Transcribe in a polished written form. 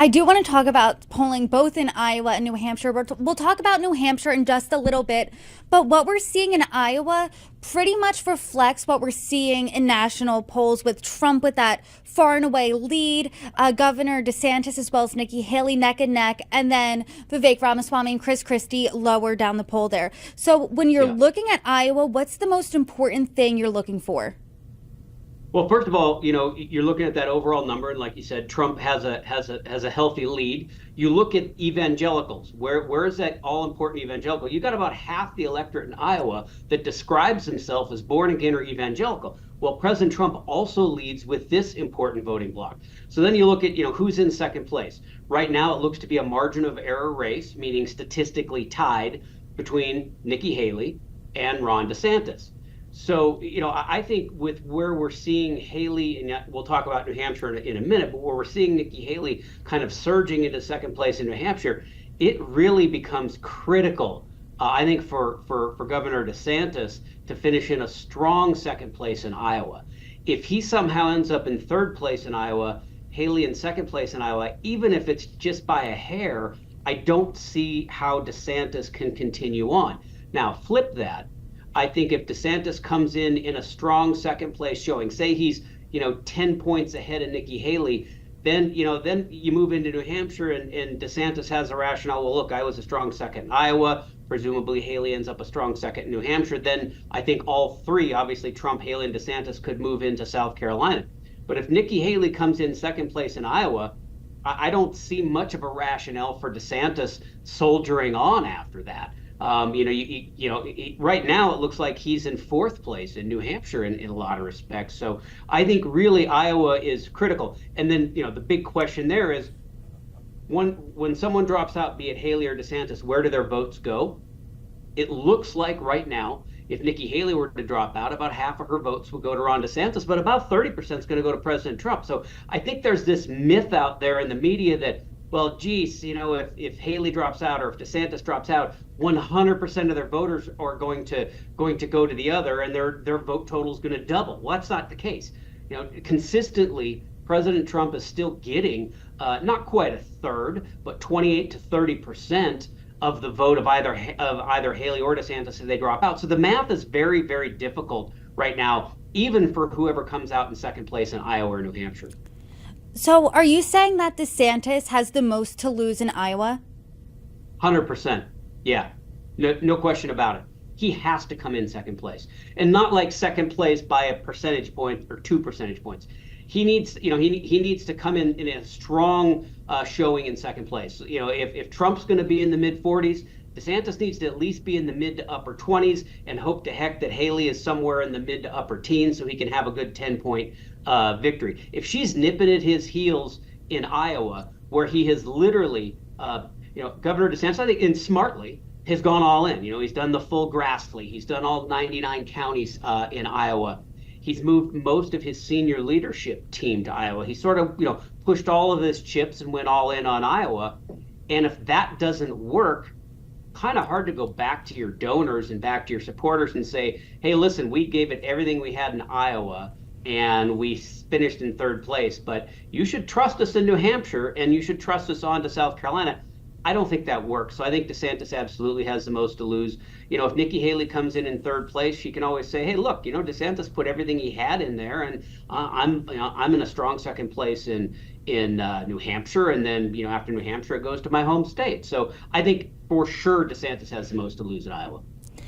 I do want to talk about polling both in Iowa and New Hampshire. We'll talk about New Hampshire in just a little bit, but what we're seeing in Iowa pretty much reflects what we're seeing in national polls with Trump with that far and away lead, Governor DeSantis as well as Nikki Haley neck and neck, and then Vivek Ramaswamy and Chris Christie lower down the poll there. So when you're Yeah. looking at Iowa, what's the most important thing you're looking for? Well, first of all, you're looking at that overall number, and like you said, Trump has a healthy lead. You look at evangelicals. Where is that all important evangelical? You got about half the electorate in Iowa that describes himself as born again or evangelical. Well, President Trump also leads with this important voting bloc. So then you look at, who's in second place. Right now, it looks to be a margin of error race, meaning statistically tied between Nikki Haley and Ron DeSantis. So, I think with where we're seeing Haley, and we'll talk about New Hampshire in a minute, but where we're seeing Nikki Haley kind of surging into second place in New Hampshire, it really becomes critical, I think, for Governor DeSantis to finish in a strong second place in Iowa. If he somehow ends up in third place in Iowa, Haley in second place in Iowa, even if it's just by a hair, I don't see how DeSantis can continue on. Now, flip that. I think if DeSantis comes in a strong second place showing, say he's 10 points ahead of Nikki Haley, then you move into New Hampshire and DeSantis has a rationale. Well, look, I was a strong second in Iowa. Presumably Haley ends up a strong second in New Hampshire. Then I think all three, obviously Trump, Haley, and DeSantis, could move into South Carolina. But if Nikki Haley comes in second place in Iowa, I don't see much of a rationale for DeSantis soldiering on after that. Right now it looks like he's in fourth place in New Hampshire in a lot of respects. So I think really Iowa is critical. And then, the big question there is when someone drops out, be it Haley or DeSantis, where do their votes go? It looks like right now, if Nikki Haley were to drop out, about half of her votes would go to Ron DeSantis, but about 30% is going to go to President Trump. So I think there's this myth out there in the media that, well, geez, if Haley drops out or if DeSantis drops out, 100% of their voters are going to go to the other, and their vote total is going to double. Well, that's not the case. Consistently, President Trump is still getting not quite a third, but 28 to 30% of the vote of either Haley or DeSantis if they drop out. So the math is very, very difficult right now, even for whoever comes out in second place in Iowa or New Hampshire. So are you saying that DeSantis has the most to lose in Iowa? 100%. Yeah, no question about it. He has to come in second place, and not like second place by a percentage point or 2 percentage points. He needs, he needs to come in a strong showing in second place. If Trump's going to be in the mid 40s, DeSantis needs to at least be in the mid to upper 20s, and hope to heck that Haley is somewhere in the mid to upper teens so he can have a good 10-point victory. If she's nipping at his heels in Iowa, where he has literally, Governor DeSantis, I think, and smartly, has gone all in. He's done the full Grassley. He's done all 99 counties in Iowa. He's moved most of his senior leadership team to Iowa. He sort of, pushed all of his chips and went all in on Iowa. And if that doesn't work, kind of hard to go back to your donors and back to your supporters and say, hey, listen, we gave it everything we had in Iowa and we finished in third place, but you should trust us in New Hampshire and you should trust us on to South Carolina. I don't think that works. So I think DeSantis absolutely has the most to lose. If Nikki Haley comes in third place, she can always say, hey, look, DeSantis put everything he had in there, and I'm in a strong second place in New Hampshire, and then after New Hampshire it goes to my home state. So I think for sure DeSantis has the most to lose in Iowa.